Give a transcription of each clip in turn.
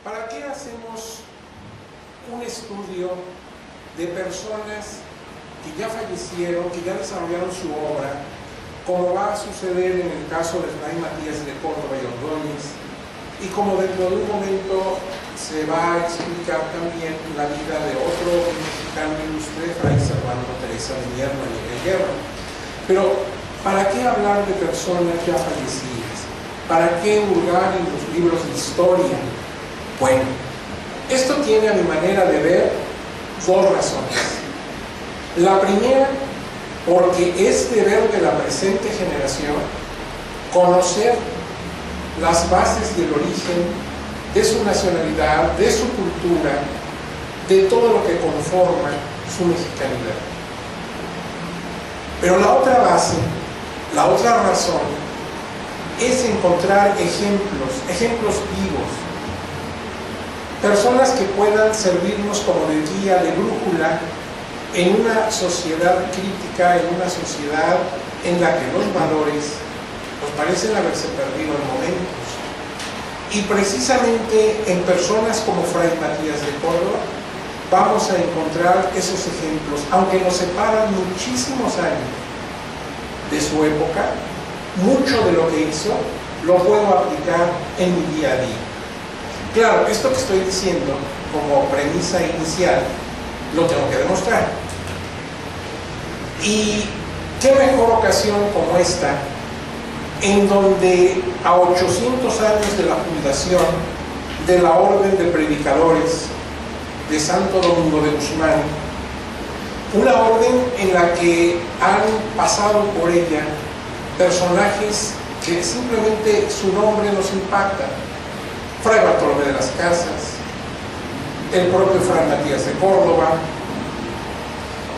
¿Para qué hacemos un estudio de personas que ya fallecieron, que ya desarrollaron su obra, como va a suceder en el caso de Fray Matías de Córdoba y Ordóñez, y como dentro de un momento se va a explicar también la vida de otro mexicano ilustre, Fray Servando Teresa de Mier y Guerra? Pero, ¿para qué hablar de personas ya fallecidas? ¿Para qué hurgar en los libros de historia? Bueno, esto tiene a mi manera de ver dos razones. La primera, porque es deber de la presente generación conocer las bases y el origen de su nacionalidad, de su cultura, de todo lo que conforma su mexicanidad. Pero la otra base, la otra razón, es encontrar ejemplos vivos, personas que puedan servirnos como de guía, de brújula, en una sociedad crítica, en una sociedad en la que los valores pues parecen haberse perdido en momentos. Y precisamente en personas como Fray Matías de Córdoba vamos a encontrar esos ejemplos, aunque nos separan muchísimos años de su época. Mucho de lo que hizo lo puedo aplicar en mi día a día. Claro, esto que estoy diciendo como premisa inicial lo tengo que demostrar. Y qué mejor ocasión como esta, en donde a 800 años de la fundación de la Orden de Predicadores de Santo Domingo de Guzmán, una orden en la que han pasado por ella personajes que simplemente su nombre nos impacta: Fray Bartolomé de las Casas, el propio Fray Matías de Córdoba,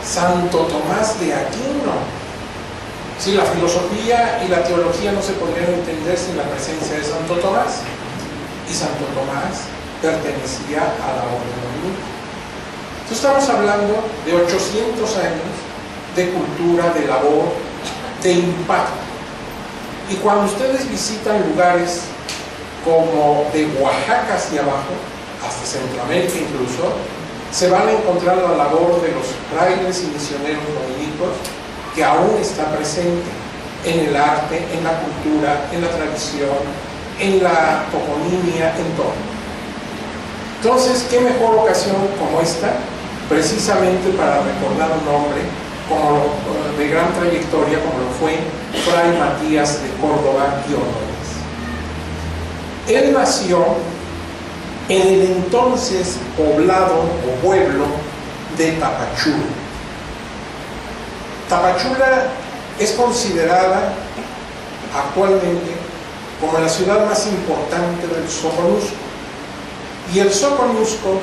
Santo Tomás de Aquino. Si la filosofía y la teología no se podrían entender sin la presencia de Santo Tomás, y Santo Tomás pertenecía a la orden dominica. Entonces estamos hablando de 800 años de cultura, de labor, de impacto. Y cuando ustedes visitan lugares como de Oaxaca hacia abajo, hasta Centroamérica incluso, se van a encontrar la labor de los frailes y misioneros dominicos, que aún está presente en el arte, en la cultura, en la tradición, en la toponimia, en todo. Entonces, ¿qué mejor ocasión como esta? Precisamente para recordar un hombre como de gran trayectoria, como lo fue Fray Matías de Córdoba y Ordóñez. Él nació en el entonces poblado o pueblo de Tapachula. Tapachula es considerada actualmente como la ciudad más importante del Soconusco, y el Soconusco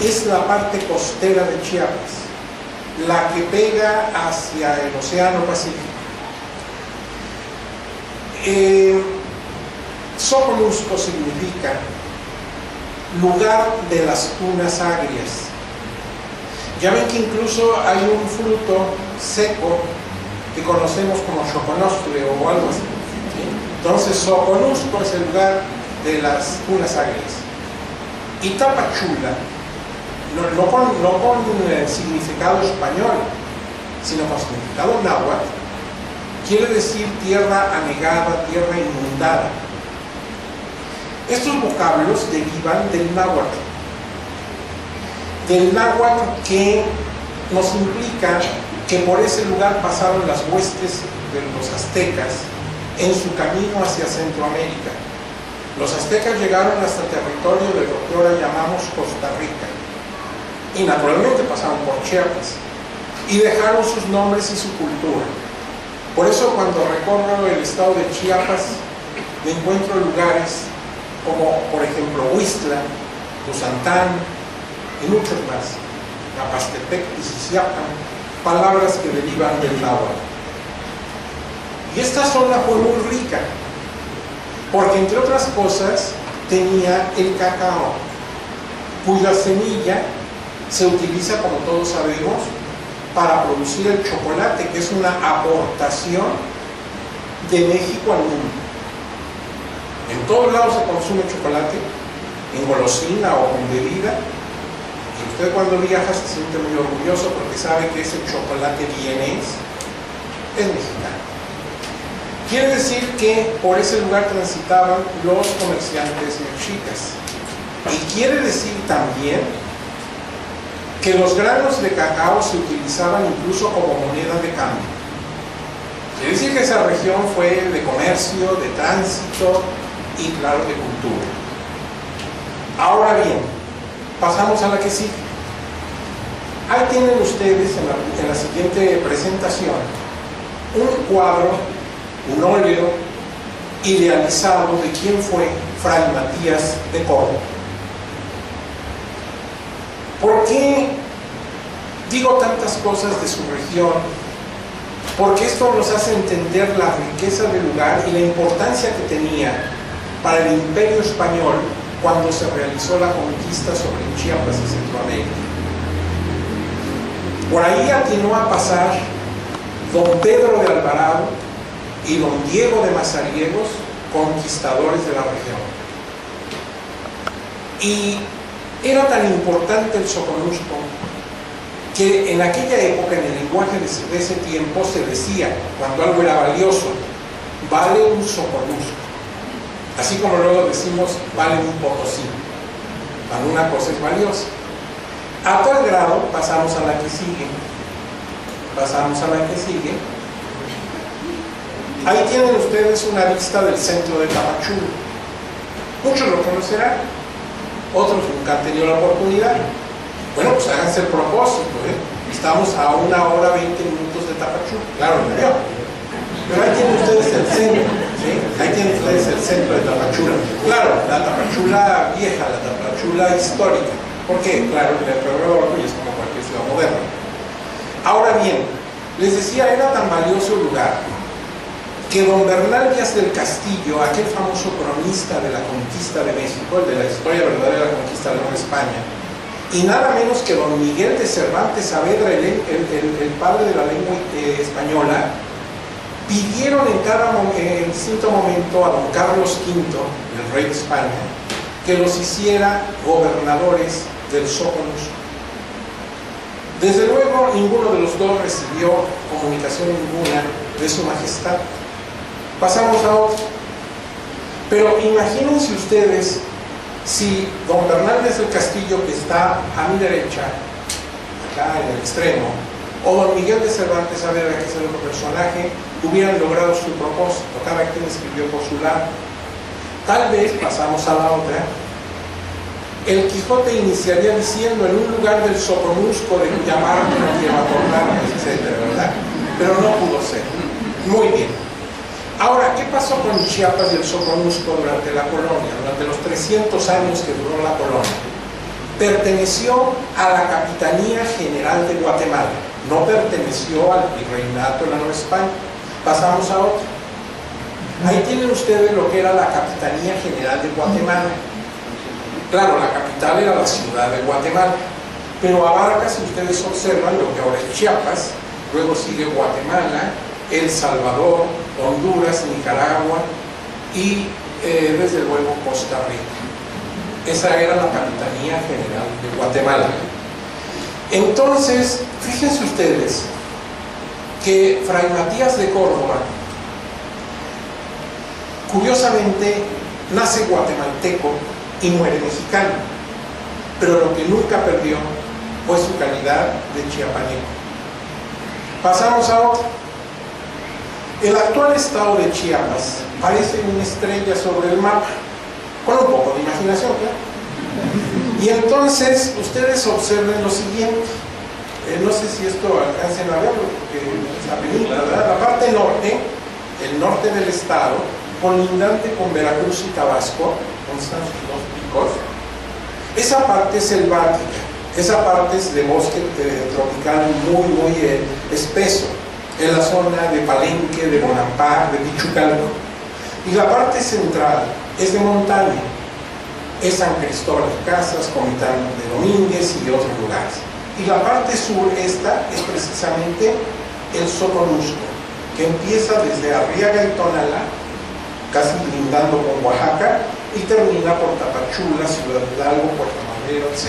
es la parte costera de Chiapas, la que pega hacia el Océano Pacífico. Soconusco significa lugar de las tunas agrias. Ya ven que incluso hay un fruto seco que conocemos como choconostle o algo así. Entonces Soconusco es el lugar de las tunas agrias. Y Tapachula, no con significado español, sino con significado náhuatl, quiere decir tierra anegada, tierra inundada. Estos vocablos derivan del náhuatl que nos implica que por ese lugar pasaron las huestes de los aztecas en su camino hacia Centroamérica. Los aztecas llegaron hasta el territorio de lo que ahora llamamos Costa Rica, y naturalmente pasaron por Chiapas y dejaron sus nombres y su cultura. Por eso cuando recorro el estado de Chiapas me encuentro lugares como por ejemplo Huistla, Tuzantán y muchos más, Capastepec y Ciciapan, palabras que derivan del náhuatl. Y esta zona fue muy rica, porque entre otras cosas tenía el cacao, cuya semilla se utiliza, como todos sabemos, para producir el chocolate, que es una aportación de México al mundo. En todos lados se consume chocolate, en golosina o con bebida. Y usted cuando viaja se siente muy orgulloso porque sabe que ese chocolate vienés es mexicano. Quiere decir que por ese lugar transitaban los comerciantes mexicas. Y quiere decir también que los granos de cacao se utilizaban incluso como moneda de cambio. Quiere decir que esa región fue de comercio, de tránsito y claro, de cultura. Ahora bien, pasamos a la que sigue. Ahí tienen ustedes en la siguiente presentación un cuadro, un óleo idealizado de quién fue Fray Matías de Córdoba. ¿Por qué digo tantas cosas de su región? Porque esto nos hace entender la riqueza del lugar y la importancia que tenía para el Imperio Español cuando se realizó la conquista sobre Chiapas y Centroamérica. Por ahí atinó a pasar don Pedro de Alvarado y don Diego de Mazariegos, conquistadores de la región. Y era tan importante el soconusco que en aquella época, en el lenguaje de ese tiempo, se decía, cuando algo era valioso, vale un soconusco. Así como luego decimos, vale un potosí, cuando una cosa es valiosa. A tal grado, pasamos a la que sigue. Ahí tienen ustedes una vista del centro de Tapachula. Muchos lo conocerán, otros nunca han tenido la oportunidad. Bueno, pues háganse el propósito, Estamos a 1 hora 20 minutos de Tapachula, claro, en avión. Pero ahí tienen ustedes el centro, ¿sí? Ahí tienen ustedes el centro de Tapachula. Claro, la Tapachula vieja, la Tapachula histórica. ¿Por qué? Claro, el alrededor y es como cualquier ciudad moderna. Ahora bien, les decía, era tan valioso el lugar que don Bernal Díaz del Castillo, aquel famoso cronista de la conquista de México, el de la historia verdadera de la conquista de Nueva España, y nada menos que don Miguel de Cervantes Saavedra, el padre de la lengua española, pidieron en distinto momento a don Carlos V, el rey de España, que los hiciera gobernadores del Soconusco. Desde luego, ninguno de los dos recibió comunicación ninguna de su majestad. Pasamos a otro. Pero imagínense ustedes si don Fernández del Castillo, que está a mi derecha, acá en el extremo, o don Miguel de Cervantes Saavedra, que es el otro personaje, hubieran logrado su propósito, cada quien escribió por su lado. Tal vez, pasamos a la otra, el Quijote iniciaría diciendo en un lugar del Soconusco de cuya marca no quiero acordarme, etcétera, ¿verdad? Pero no pudo ser. Muy bien. Ahora, ¿qué pasó con Chiapas y el Soconusco durante la colonia, durante los 300 años que duró la colonia? Perteneció a la Capitanía General de Guatemala, no perteneció al Virreinato de la Nueva España. Pasamos a otro. Ahí tienen ustedes lo que era la Capitanía General de Guatemala. Claro, la capital era la ciudad de Guatemala, pero abarca, si ustedes observan, lo que ahora es Chiapas, luego sigue Guatemala, El Salvador, Honduras, Nicaragua y desde luego Costa Rica. Esa era la Capitanía General de Guatemala. Entonces, fíjense ustedes que Fray Matías de Córdoba, curiosamente, nace guatemalteco y muere mexicano, pero lo que nunca perdió fue su calidad de chiapaneco. Pasamos a otro. El actual estado de Chiapas parece una estrella sobre el mapa, con un poco de imaginación, ¿claro? Y entonces ustedes observen lo siguiente. No sé si esto alcancen a verlo, porque es avenida, ¿verdad? La parte norte, el norte del estado, colindante con Veracruz y Tabasco, donde están sus dos picos, esa parte es selvática, esa parte es de bosque tropical muy espeso, en la zona de Palenque, de Bonampak, de Pichucalco. Y la parte central es de montaña, es San Cristóbal de Casas, Comitán de Domínguez y otros lugares. Y la parte sur, esta, es precisamente el Soconusco, que empieza desde Arriaga y Tonalá, casi lindando con Oaxaca, y termina por Tapachula, Ciudad Hidalgo, Puerto Madero, etc.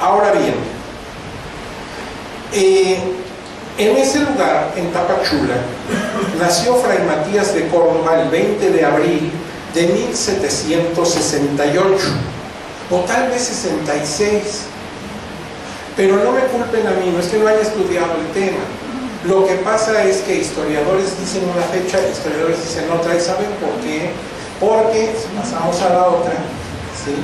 Ahora bien, en ese lugar, en Tapachula, nació Fray Matías de Córdoba el 20 de abril de 1768, o tal vez 66. Pero no me culpen a mí, no es que no haya estudiado el tema. Lo que pasa es que historiadores dicen una fecha, historiadores dicen otra, ¿y saben por qué? Porque, si pasamos a la otra, ¿sí?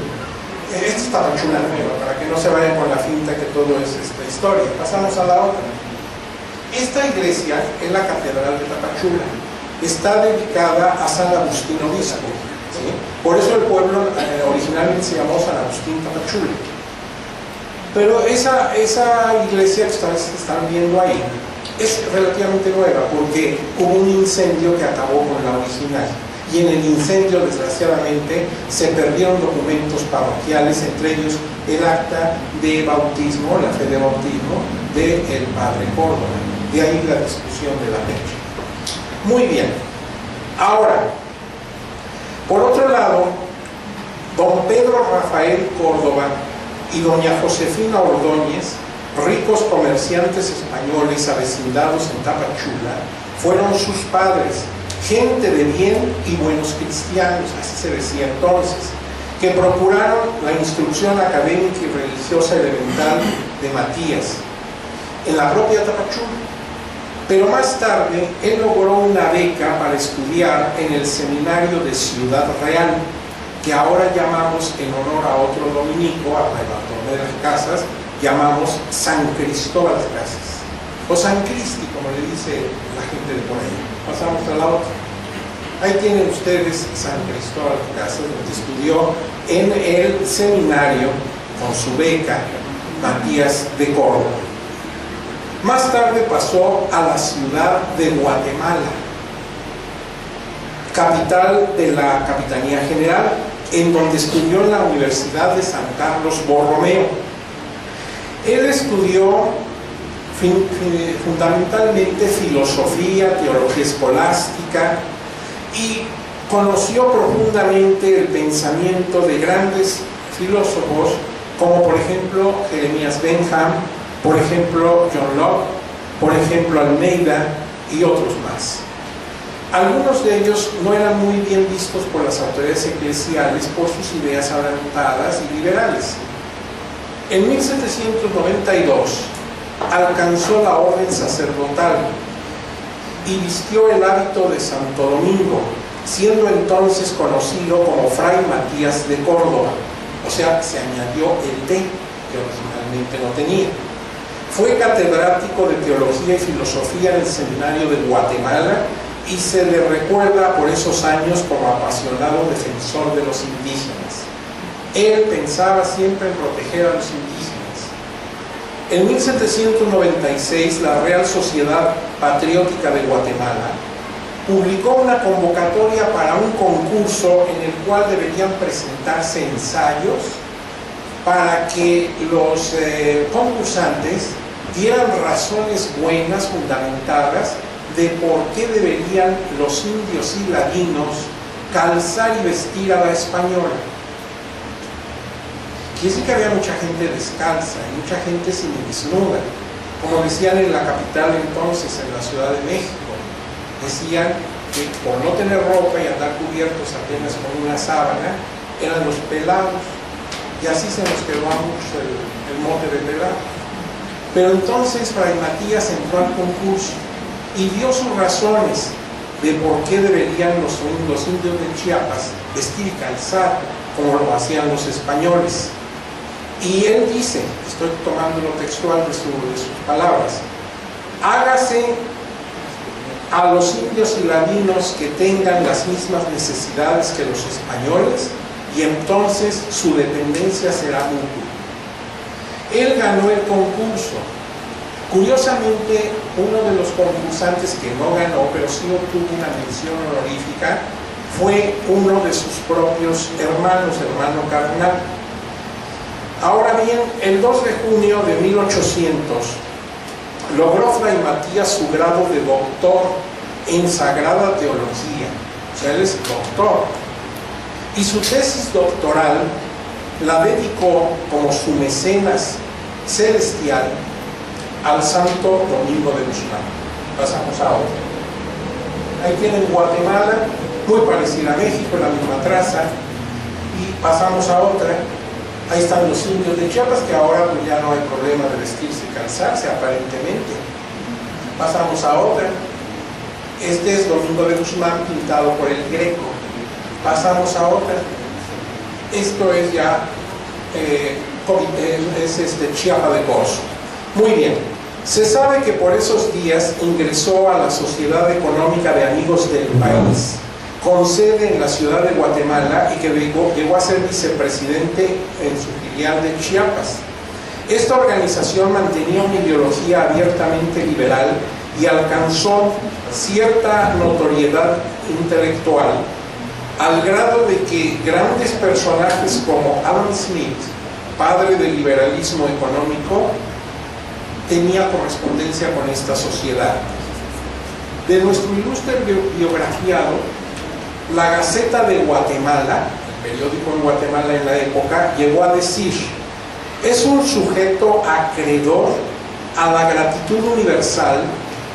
Esta es Tapachula nueva, para que no se vayan con la finta que todo es historia. Pasamos a la otra. Esta iglesia es la Catedral de Tapachula. Está dedicada a San Agustín Obispo, ¿sí? Por eso el pueblo originalmente se llamó San Agustín Tapachula. Pero esa iglesia que ustedes están viendo ahí es relativamente nueva, porque hubo un incendio que acabó con la original. Y en el incendio, desgraciadamente, se perdieron documentos parroquiales, entre ellos el acta de bautismo, la fe de bautismo del padre Córdoba. De ahí la discusión de la fecha. Muy bien. Ahora, por otro lado, don Pedro Rafael Córdoba y doña Josefina Ordóñez, ricos comerciantes españoles avecindados en Tapachula, fueron sus padres, gente de bien y buenos cristianos, así se decía entonces, que procuraron la instrucción académica y religiosa elemental de Matías en la propia Tapachula. Pero más tarde, él logró una beca para estudiar en el seminario de Ciudad Real, que ahora llamamos, en honor a otro dominico, a Bartolomé de las Casas, llamamos San Cristóbal de Casas, o San Cristi, como le dice la gente de por ahí. Pasamos a la otra. Ahí tienen ustedes San Cristóbal de Casas, donde estudió en el seminario con su beca Matías de Córdoba. Más tarde pasó a la ciudad de Guatemala, capital de la Capitanía General, en donde estudió en la Universidad de San Carlos Borromeo. Él estudió fundamentalmente filosofía, teología escolástica, y conoció profundamente el pensamiento de grandes filósofos como por ejemplo Jeremías Bentham, por ejemplo John Locke, por ejemplo Almeida y otros más. Algunos de ellos no eran muy bien vistos por las autoridades eclesiales por sus ideas adelantadas y liberales. En 1792 alcanzó la orden sacerdotal y vistió el hábito de Santo Domingo, siendo entonces conocido como Fray Matías de Córdoba, o sea, se añadió el D, que originalmente no tenía. Fue catedrático de Teología y Filosofía en el Seminario de Guatemala y se le recuerda por esos años como apasionado defensor de los indígenas. Él pensaba siempre en proteger a los indígenas. En 1796, la Real Sociedad Patriótica de Guatemala publicó una convocatoria para un concurso en el cual deberían presentarse ensayos para que los concursantes dieran razones buenas, fundamentadas, de por qué deberían los indios y ladinos calzar y vestir a la española. Quiere decir que había mucha gente descalza y mucha gente semidesnuda, como decían en la capital entonces, en la Ciudad de México. Decían que por no tener ropa y andar cubiertos apenas con una sábana, eran los pelados, y así se nos quedó a muchos el mote de pelado. Pero entonces Fray Matías entró al concurso y dio sus razones de por qué deberían los indios de Chiapas vestir y calzar como lo hacían los españoles. Y él dice, estoy tomando lo textual de sus palabras: hágase a los indios y ladinos que tengan las mismas necesidades que los españoles, y entonces su dependencia será mutua. Él ganó el concurso. Curiosamente, uno de los concursantes que no ganó, pero sí obtuvo una mención honorífica, fue uno de sus propios hermanos, hermano carnal. Ahora bien, el 2 de junio de 1800 logró Fray Matías su grado de doctor en Sagrada Teología, o sea, él es doctor, y su tesis doctoral la dedicó como su mecenas celestial al Santo Domingo de Guzmán. Pasamos a otra. Ahí tienen Guatemala, muy parecida a México, la misma traza, y pasamos a otra. Ahí están los indios de Chiapas, que ahora pues ya no hay problema de vestirse y calzarse, aparentemente. Pasamos a otra. Este es Domingo de Guzmán pintado por el Greco. Pasamos a otra. Esto es ya Chiapa de Corzo. Muy bien. Se sabe que por esos días ingresó a la Sociedad Económica de Amigos del País, con sede en la ciudad de Guatemala, y que llegó a ser vicepresidente en su filial de Chiapas. Esta organización mantenía una ideología abiertamente liberal y alcanzó cierta notoriedad intelectual, al grado de que grandes personajes como Adam Smith, padre del liberalismo económico, tenía correspondencia con esta sociedad. De nuestro ilustre biografiado, la Gaceta de Guatemala, el periódico en Guatemala en la época, llegó a decir: es un sujeto acreedor a la gratitud universal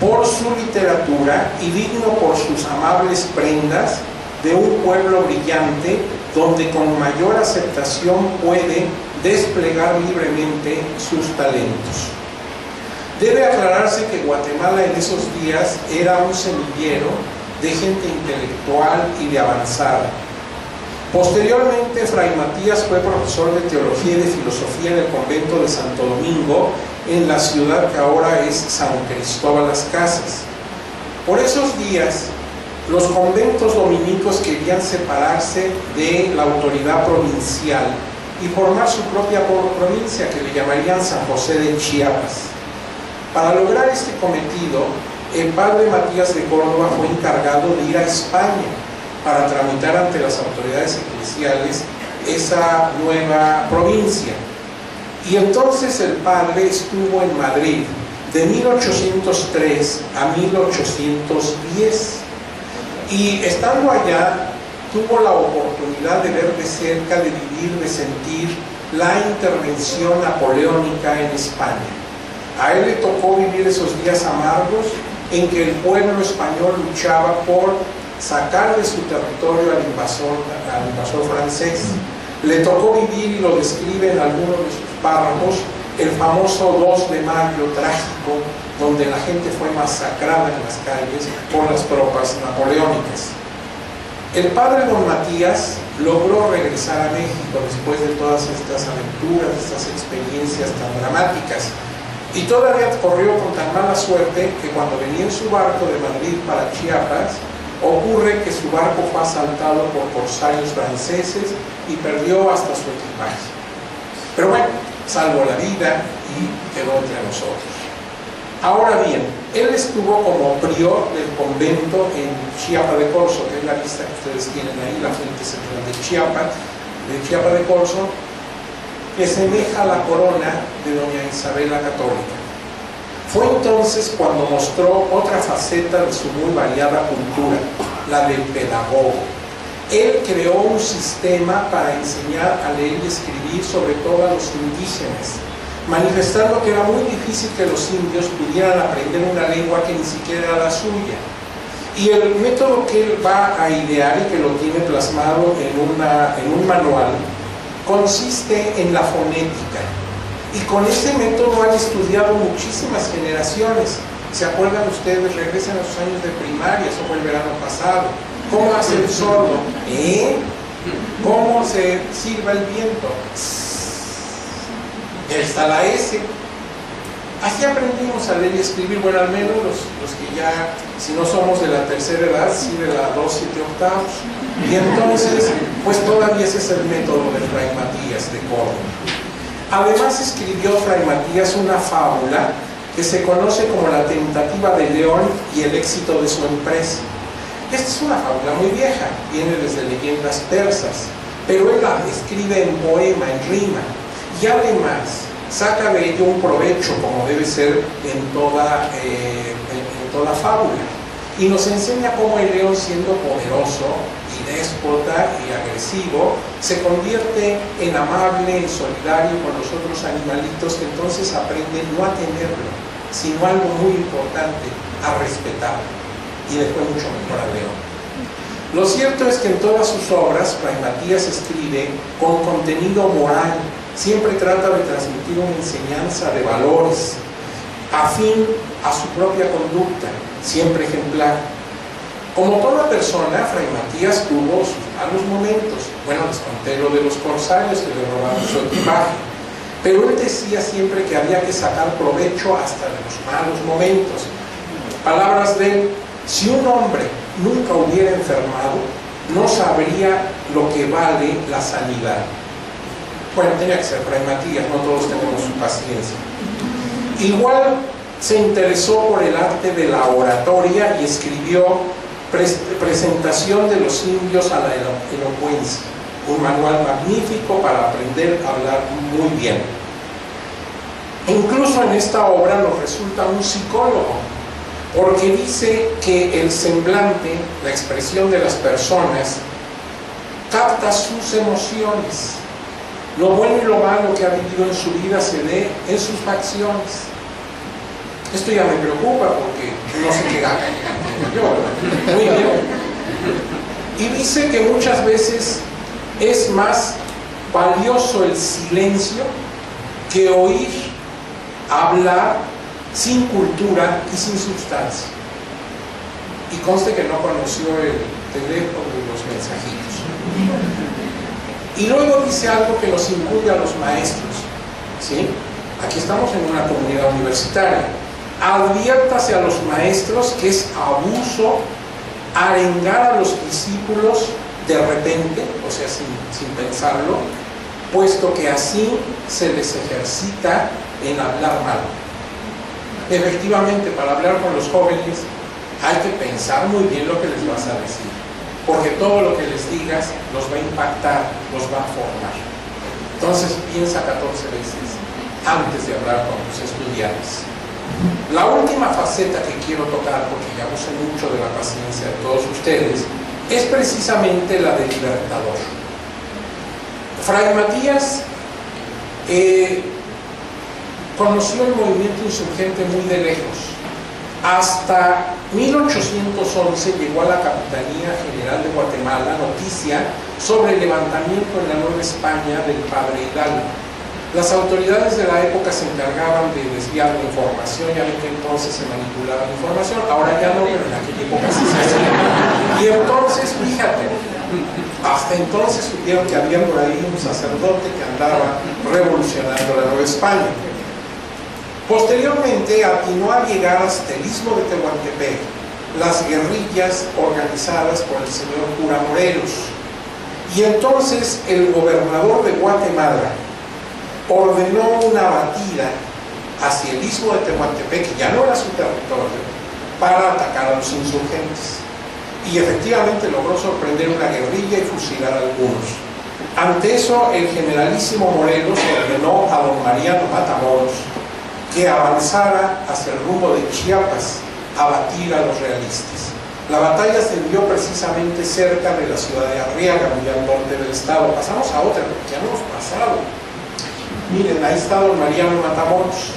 por su literatura y digno por sus amables prendas de un pueblo brillante, donde con mayor aceptación puede desplegar libremente sus talentos. Debe aclararse que Guatemala en esos días era un semillero de gente intelectual y de avanzada. Posteriormente, Fray Matías fue profesor de teología y de filosofía en el convento de Santo Domingo, en la ciudad que ahora es San Cristóbal Las Casas. Por esos días, los conventos dominicos querían separarse de la autoridad provincial y formar su propia provincia, que le llamarían San José de Chiapas. Para lograr este cometido, el padre Matías de Córdoba fue encargado de ir a España para tramitar ante las autoridades eclesiales esa nueva provincia. Y entonces el padre estuvo en Madrid de 1803 a 1810, y estando allá tuvo la oportunidad de ver de cerca, de vivir, de sentir la intervención napoleónica en España. A él le tocó vivir esos días amargos en que el pueblo español luchaba por sacar de su territorio al invasor francés. Le tocó vivir, y lo describe en algunos de sus párrafos, el famoso 2 de mayo trágico, donde la gente fue masacrada en las calles por las tropas napoleónicas. El padre don Matías logró regresar a México después de todas estas aventuras, estas experiencias tan dramáticas, y todavía corrió con tan mala suerte que cuando venía en su barco de Madrid para Chiapas, ocurre que su barco fue asaltado por corsarios franceses y perdió hasta su equipaje. Pero bueno, salvó la vida y quedó entre nosotros. Ahora bien, él estuvo como prior del convento en Chiapa de Corzo, que es la vista que ustedes tienen ahí, la fuente central de Chiapa de Corzo, que semeja la corona de doña Isabel la Católica. Fue entonces cuando mostró otra faceta de su muy variada cultura, la del pedagogo. Él creó un sistema para enseñar a leer y escribir, sobre todo a los indígenas, manifestando que era muy difícil que los indios pudieran aprender una lengua que ni siquiera era la suya. Y el método que él va a idear, y que lo tiene plasmado en un manual, consiste en la fonética. Y con ese método han estudiado muchísimas generaciones. ¿Se acuerdan ustedes? Regresen a sus años de primaria, eso fue el verano pasado. ¿Cómo hace el sordo? ¿Cómo se silba el viento? Ya está la S. Así aprendimos a leer y escribir, bueno, al menos los que ya, si no somos de la tercera edad, sí de la 2, 7 octavos. Y entonces, pues todavía ese es el método de Fray Matías de Córdoba. Además escribió Fray Matías una fábula que se conoce como La tentativa de León y el éxito de su empresa. Esta es una fábula muy vieja, viene desde leyendas persas, pero él la escribe en poema, en rima, y además saca de ello un provecho, como debe ser en toda fábula, y nos enseña cómo el león, siendo poderoso y déspota y agresivo, se convierte en amable, en solidario con los otros animalitos, que entonces aprende no a temerlo, sino algo muy importante, a respetarlo, y después mucho mejor al león. Lo cierto es que en todas sus obras, Fray Matías escribe con contenido moral, siempre trata de transmitir una enseñanza de valores, afín a su propia conducta, siempre ejemplar. Como toda persona, Fray Matías tuvo sus malos momentos. Bueno, les conté lo de los corsarios que le robaron su equipaje. Pero él decía siempre que había que sacar provecho hasta de los malos momentos. Palabras de él: si un hombre nunca hubiera enfermado, no sabría lo que vale la sanidad. Bueno, tenía que ser Fray Matías, no todos tenemos su paciencia. Igual se interesó por el arte de la oratoria y escribió Presentación de los indios a la elocuencia, un manual magnífico para aprender a hablar muy bien. Incluso en esta obra nos resulta un psicólogo, porque dice que el semblante, la expresión de las personas, capta sus emociones. Lo bueno y lo malo que ha vivido en su vida se ve en sus facciones. Esto ya me preocupa porque no sé qué gana. Muy bien. Y dice que muchas veces es más valioso el silencio que oír hablar sin cultura y sin sustancia. Y conste que no conoció el teléfono y los mensajitos. Y luego dice algo que nos incumbe a los maestros, ¿sí? Aquí estamos en una comunidad universitaria. Adviértase a los maestros que es abuso arengar a los discípulos de repente, o sea, sin pensarlo, puesto que así se les ejercita en hablar mal. Efectivamente, para hablar con los jóvenes hay que pensar muy bien lo que les vas a decir, porque todo lo que les digas los va a impactar, los va a formar. Entonces piensa 14 veces antes de hablar con tus estudiantes. La última faceta que quiero tocar, porque ya usé mucho de la paciencia de todos ustedes, es precisamente la del libertador. Fray Matías conoció el movimiento insurgente muy de lejos. Hasta 1811 llegó a la Capitanía General de Guatemala noticia sobre el levantamiento en la Nueva España del padre Hidalgo. Las autoridades de la época se encargaban de desviar la información, ya ven que entonces se manipulaba la información, ahora ya no, pero en aquella época sí se hacía. Y entonces, fíjate, hasta entonces supieron que había por ahí un sacerdote que andaba revolucionando la Nueva España. Posteriormente atinó a llegar hasta el istmo de Tehuantepec las guerrillas organizadas por el señor cura Morelos. Y entonces el gobernador de Guatemala ordenó una batida hacia el istmo de Tehuantepec, que ya no era su territorio, para atacar a los insurgentes. Y efectivamente logró sorprender una guerrilla y fusilar a algunos. Ante eso, el generalísimo Morelos ordenó a don Mariano Matamoros que avanzara hacia el rumbo de Chiapas a batir a los realistas. La batalla se dio precisamente cerca de la ciudad de Arriaga, muy al norte del estado. Pasamos a otra, porque ya no hemos pasado. Miren, ahí está don Mariano Matamoros.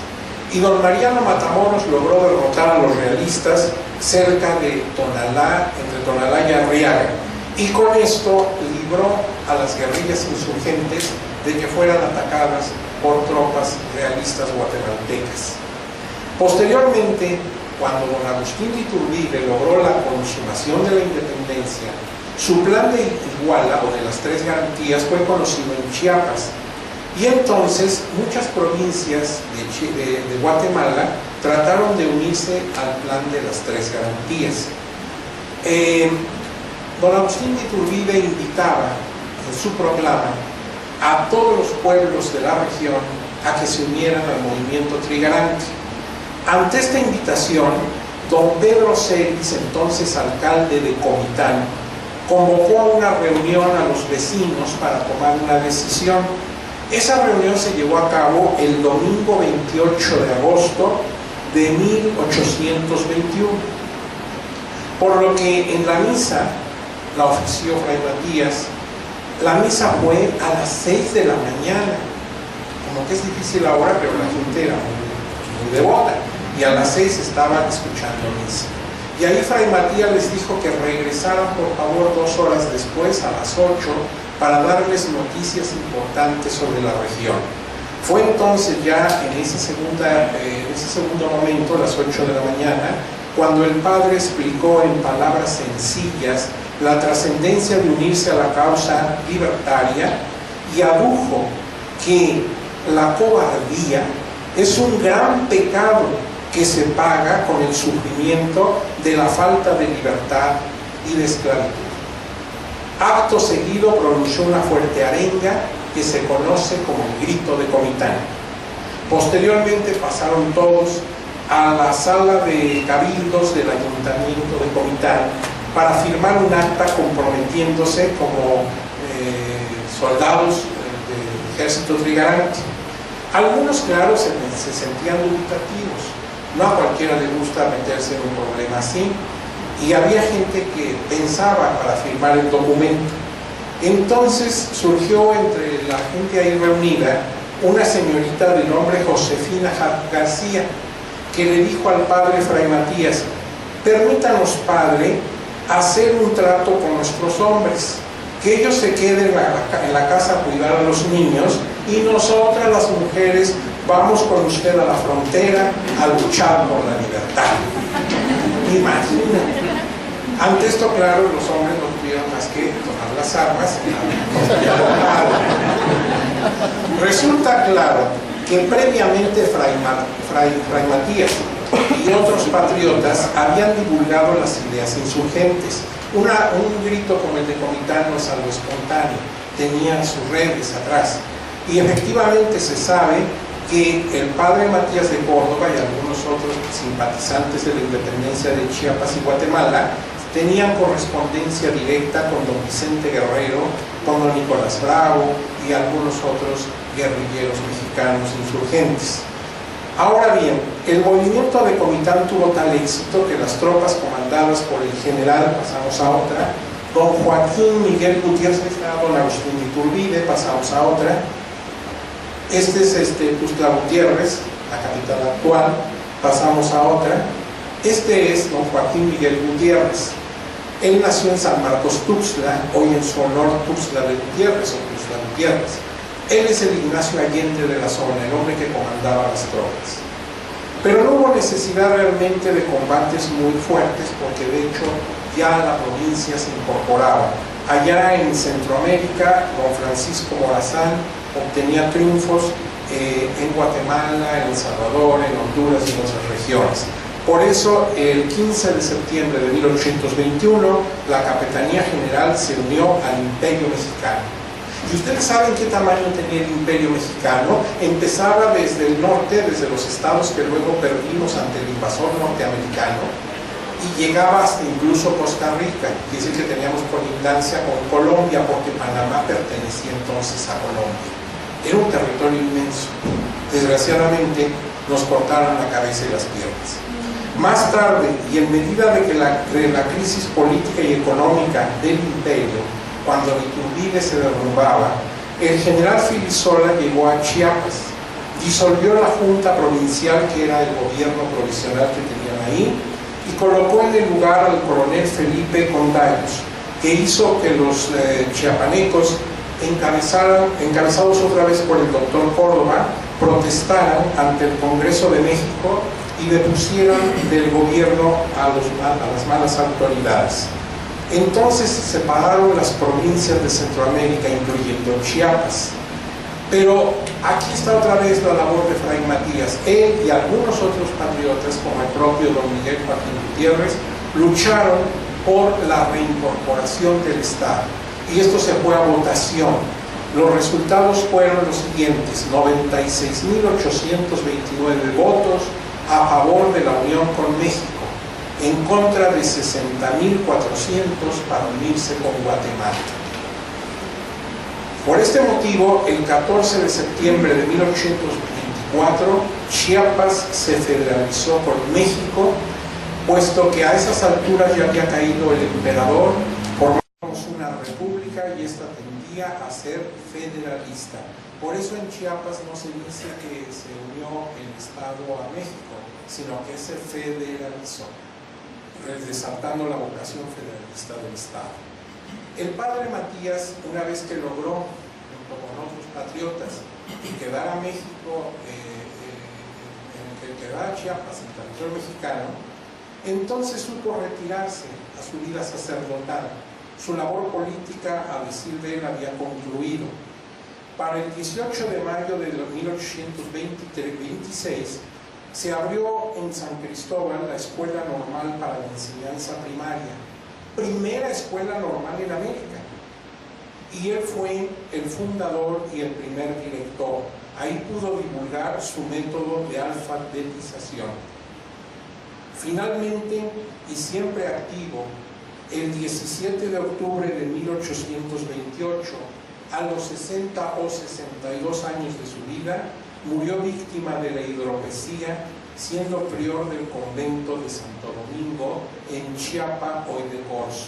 Y don Mariano Matamoros logró derrotar a los realistas cerca de Tonalá, entre Tonalá y Arriaga. Y con esto libró a las guerrillas insurgentes de que fueran atacadas por tropas realistas guatemaltecas. Posteriormente, cuando don Agustín de Iturbide logró la consumación de la independencia, su plan de Iguala, o de las tres garantías, fue conocido en Chiapas. Y entonces muchas provincias de Guatemala trataron de unirse al plan de las tres garantías. Don Agustín de Iturbide invitaba en su proclama a todos los pueblos de la región a que se unieran al movimiento trigarante. Ante esta invitación, don Pedro Celis, entonces alcalde de Comitán, convocó a una reunión a los vecinos para tomar una decisión. Esa reunión se llevó a cabo el domingo 28 de agosto de 1821, por lo que en la misa la ofició Fray Matías. La misa fue a las 6 de la mañana, como que es difícil ahora, pero la gente era muy devota, y a las 6 estaban escuchando misa. Y ahí Fray Matías les dijo que regresaran por favor 2 horas después, a las 8, para darles noticias importantes sobre la región. Fue entonces ya en ese segundo momento, a las 8 de la mañana, cuando el padre explicó en palabras sencillas la trascendencia de unirse a la causa libertaria y adujo que la cobardía es un gran pecado que se paga con el sufrimiento de la falta de libertad y de esclavitud. Acto seguido pronunció una fuerte arenga que se conoce como el grito de Comitán. Posteriormente pasaron todos a la sala de cabildos del ayuntamiento de Comitán para firmar un acta comprometiéndose como soldados del ejército trigarante. Algunos, claro, se sentían dubitativos. No a cualquiera le gusta meterse en un problema así, y había gente que pensaba para firmar el documento. Entonces surgió entre la gente ahí reunida una señorita de nombre Josefina García, que le dijo al padre Fray Matías: permítanos, padre, hacer un trato con nuestros hombres, que ellos se queden en la casa a cuidar a los niños, y nosotras las mujeres vamos con usted a la frontera a luchar por la libertad. Imagina. Ante esto, claro, los hombres no tuvieron más que tomar las armas. Resulta claro que previamente Fray Matías y otros patriotas habían divulgado las ideas insurgentes. Un grito como el de Comitán no es algo espontáneo, tenían sus redes atrás. Y efectivamente se sabe que el padre Matías de Córdoba y algunos otros simpatizantes de la independencia de Chiapas y Guatemala tenían correspondencia directa con don Vicente Guerrero, con don Nicolás Bravo y algunos otros guerrilleros mexicanos insurgentes. Ahora bien, el movimiento de Comitán tuvo tal éxito que las tropas comandadas por el general, pasamos a otra, don Joaquín Miguel Gutiérrez, don Agustín Iturbide, pasamos a otra. Este es Tuxtla Gutiérrez, la capital actual, pasamos a otra. Este es don Joaquín Miguel Gutiérrez. Él nació en San Marcos Tuxtla, hoy en su honor Tuxtla de Gutiérrez o Tuxtla Gutiérrez. Él es el Ignacio Allende de la zona, el hombre que comandaba las tropas. Pero no hubo necesidad realmente de combates muy fuertes, porque de hecho ya la provincia se incorporaba. Allá en Centroamérica, don Francisco Morazán obtenía triunfos en Guatemala, en El Salvador, en Honduras y en otras regiones. Por eso, el 15 de septiembre de 1821, la Capitanía General se unió al Imperio Mexicano. Y ustedes saben qué tamaño tenía el Imperio Mexicano. Empezaba desde el norte, desde los estados que luego perdimos ante el invasor norteamericano, y llegaba hasta incluso Costa Rica. Quiere decir que teníamos colindancia con Colombia, porque Panamá pertenecía entonces a Colombia. Era un territorio inmenso. Desgraciadamente nos cortaron la cabeza y las piernas. Más tarde, y en medida de que la crisis política y económica del imperio, cuando Iturbide se derrumbaba, el general Filisola llegó a Chiapas, disolvió la junta provincial, que era el gobierno provisional que tenían ahí, y colocó en el lugar al coronel Felipe Condallos, que hizo que los chiapanecos, encabezados otra vez por el doctor Córdoba, protestaran ante el Congreso de México y depusieran del gobierno a las malas autoridades. Entonces se separaron las provincias de Centroamérica, incluyendo Chiapas. Pero aquí está otra vez la labor de Fray Matías. Él y algunos otros patriotas, como el propio don Miguel Joaquín Gutiérrez, lucharon por la reincorporación del Estado. Y esto se fue a votación. Los resultados fueron los siguientes: 96.829 votos a favor de la unión con México, en contra de 60.400 para unirse con Guatemala. Por este motivo, el 14 de septiembre de 1824, Chiapas se federalizó con México, puesto que a esas alturas ya había caído el emperador, formábamos ser federalista. Por eso en Chiapas no se dice que se unió el Estado a México, sino que se federalizó, resaltando la vocación federalista del Estado. El padre Matías, una vez que logró, junto con otros patriotas, quedar a México, quedar a Chiapas, en territorio mexicano, entonces supo retirarse a su vida sacerdotal. Su labor política, a decir de él, había concluido. Para el 18 de mayo de 1826 se abrió en San Cristóbal la Escuela Normal para la Enseñanza Primaria, primera escuela normal en América, y él fue el fundador y el primer director. Ahí pudo divulgar su método de alfabetización. Finalmente, y siempre activo, el 17 de octubre de 1828, a los 60 o 62 años de su vida, murió víctima de la hidropesía, siendo prior del convento de Santo Domingo, en Chiapa, hoy de Corzo.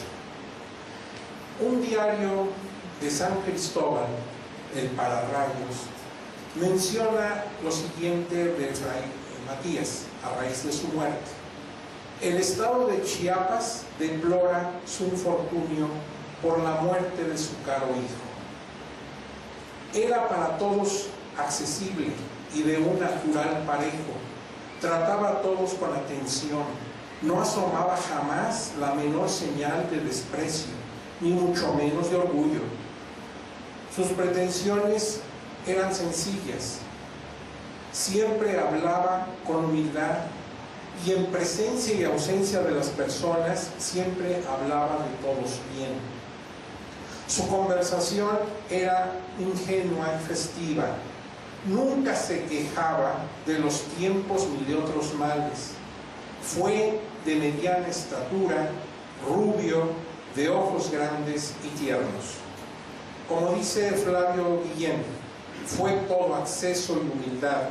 Un diario de San Cristóbal, el Pararrayos, menciona lo siguiente de Fray Matías, a raíz de su muerte. El estado de Chiapas deplora su infortunio por la muerte de su caro hijo. Era para todos accesible y de un natural parejo. Trataba a todos con atención. No asomaba jamás la menor señal de desprecio, ni mucho menos de orgullo. Sus pretensiones eran sencillas. Siempre hablaba con humildad y en presencia y ausencia de las personas siempre hablaba de todos bien. Su conversación era ingenua y festiva. Nunca se quejaba de los tiempos ni de otros males. Fue de mediana estatura, rubio, de ojos grandes y tiernos. Como dice Flavio Guillén, fue todo acceso y humildad,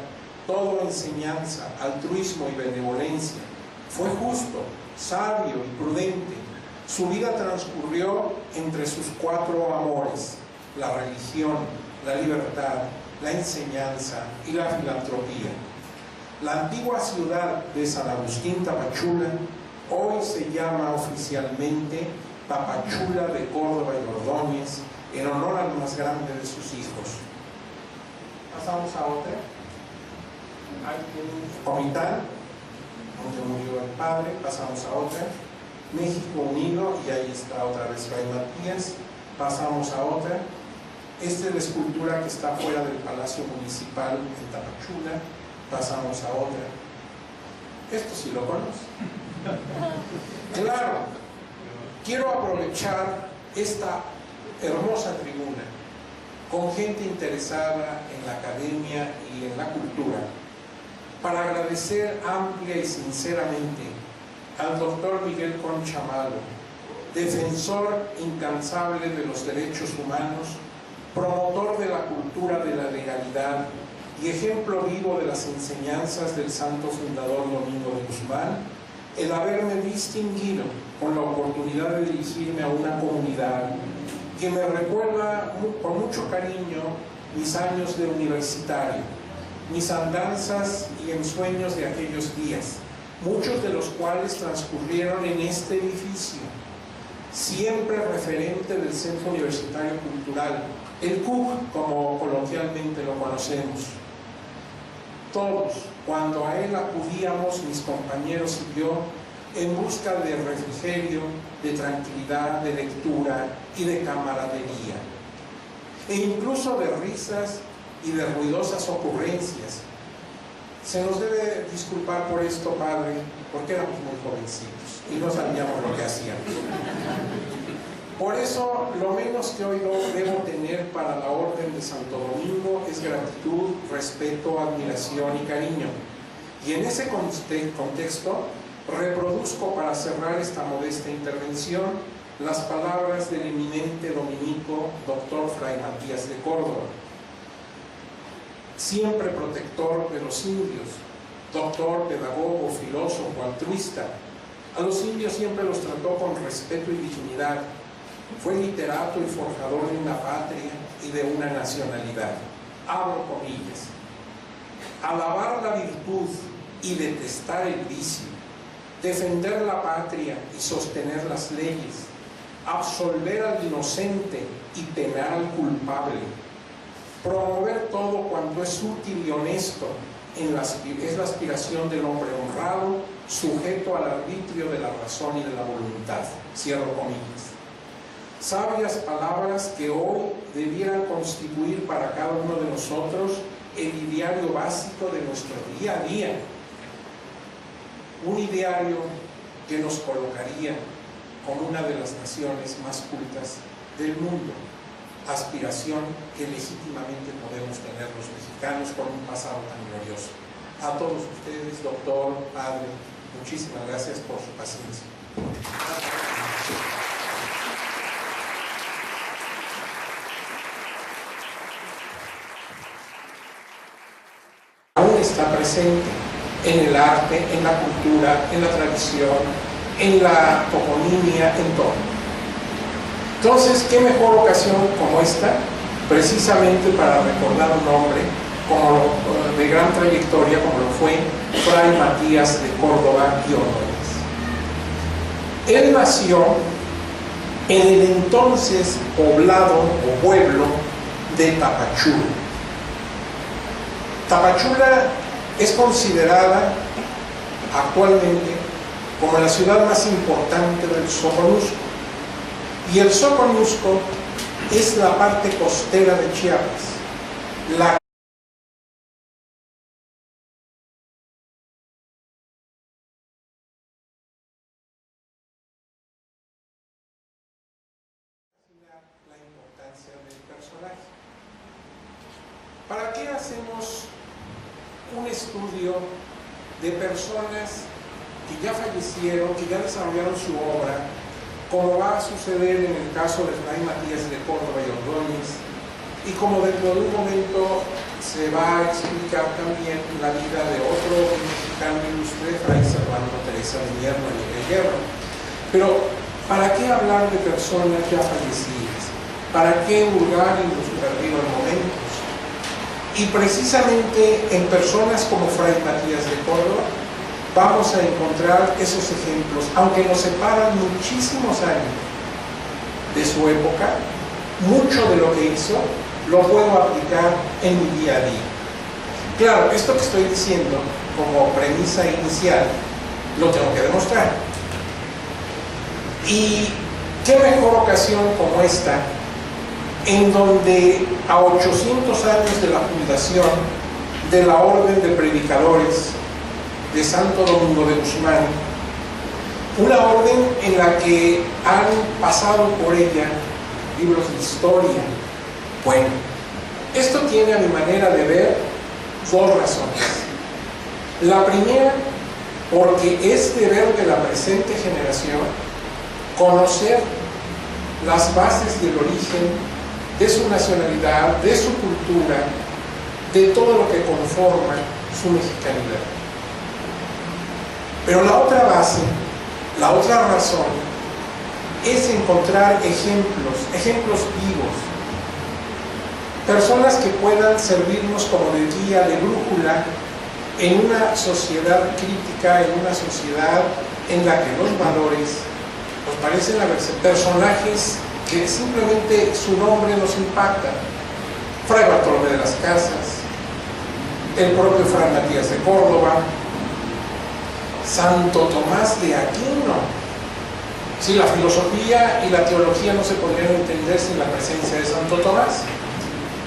todo enseñanza, altruismo y benevolencia. Fue justo, sabio y prudente. Su vida transcurrió entre sus 4 amores: la religión, la libertad, la enseñanza y la filantropía. La antigua ciudad de San Agustín Tapachula hoy se llama oficialmente Tapachula de Córdoba y Ordóñez, en honor al más grande de sus hijos. Pasamos a otra. Comitán, donde murió el padre. Pasamos a otra. México Unido, y ahí está otra vez Fray Matías. Pasamos a otra. Esta es la escultura que está fuera del Palacio Municipal en Tapachula. Pasamos a otra. Esto sí lo conoce. Claro, quiero aprovechar esta hermosa tribuna con gente interesada en la academia y en la cultura para agradecer amplia y sinceramente al doctor Miguel Concha Malo, defensor incansable de los derechos humanos, promotor de la cultura de la legalidad y ejemplo vivo de las enseñanzas del santo fundador Domingo de Guzmán, el haberme distinguido con la oportunidad de dirigirme a una comunidad que me recuerda con mucho cariño mis años de universitario, mis andanzas y ensueños de aquellos días, muchos de los cuales transcurrieron en este edificio, siempre referente del Centro Universitario Cultural, el CUC, como coloquialmente lo conocemos. Todos, cuando a él acudíamos, mis compañeros y yo, en busca de refrigerio, de tranquilidad, de lectura y de camaradería, e incluso de risas y de ruidosas ocurrencias. Se nos debe disculpar por esto, padre, porque éramos muy jovencitos y no sabíamos lo que hacíamos. Por eso, lo menos que hoy debo tener para la Orden de Santo Domingo es gratitud, respeto, admiración y cariño. Y en ese contexto, reproduzco para cerrar esta modesta intervención las palabras del eminente dominico doctor Fray Matías de Córdoba, siempre protector de los indios, doctor, pedagogo, filósofo, altruista. A los indios siempre los trató con respeto y dignidad, Fue literato y forjador de una patria y de una nacionalidad. Abro comillas. Alabar la virtud y detestar el vicio, defender la patria y sostener las leyes, absolver al inocente y penar al culpable, promover todo cuanto es útil y honesto, es la aspiración del hombre honrado, sujeto al arbitrio de la razón y de la voluntad. Cierro comillas. Sabias palabras que hoy debieran constituir para cada uno de nosotros el ideario básico de nuestro día a día. Un ideario que nos colocaría como una de las naciones más cultas del mundo. Aspiración que legítimamente podemos tener los mexicanos con un pasado tan glorioso. A todos ustedes, doctor, padre, muchísimas gracias por su paciencia. Aún está presente en el arte, en la cultura, en la tradición, en la toponimia, en todo. Entonces, ¿qué mejor ocasión como esta? Precisamente para recordar un hombre de gran trayectoria como lo fue Fray Matías de Córdoba y Ordóñez. Él nació en el entonces poblado o pueblo de Tapachula. Tapachula es considerada actualmente como la ciudad más importante del Soconusco. Y el Soconusco es la parte costera de Chiapas, la importancia del personaje. ¿Para qué hacemos un estudio de personas que ya fallecieron, que ya desarrollaron su obra, como va a suceder en el caso de Fray Matías de Córdoba y Ordóñez, y como dentro de un momento se va a explicar también la vida de otro mexicano ilustre, Fray Servando Teresa de Mier y Guerra? Pero, ¿para qué hablar de personas ya fallecidas? ¿Para qué hurgar en los perdidos momentos? Y precisamente en personas como Fray Matías de Córdoba vamos a encontrar esos ejemplos, aunque nos separan muchísimos años de su época. Mucho de lo que hizo lo puedo aplicar en mi día a día. Claro, esto que estoy diciendo como premisa inicial lo tengo que demostrar. Y qué mejor ocasión como esta, en donde a 800 años de la fundación de la Orden de Predicadores de Santo Domingo de Guzmán, una orden en la que han pasado por ella libros de historia. Bueno, esto tiene a mi manera de ver dos razones. La primera, porque es deber de la presente generación conocer las bases del origen de su nacionalidad, de su cultura, de todo lo que conforma su mexicanidad. Pero la otra base, la otra razón, es encontrar ejemplos vivos, personas que puedan servirnos como de guía, de brújula, en una sociedad crítica, en una sociedad en la que los valores nos parecen haberse personajes que simplemente su nombre nos impacta. Fray Bartolomé de las Casas, el propio Fray Matías de Córdoba, Santo Tomás de Aquino. Si la filosofía y la teología no se podrían entender sin la presencia de Santo Tomás,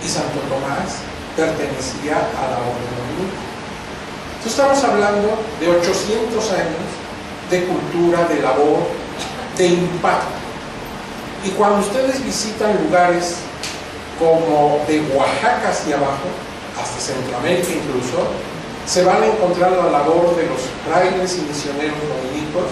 y Santo Tomás pertenecía a la orden dominica. Entonces estamos hablando de 800 años de cultura, de labor, de impacto. Y cuando ustedes visitan lugares como de Oaxaca hacia abajo, hasta Centroamérica incluso, se van a encontrar la labor de los frailes y misioneros dominicos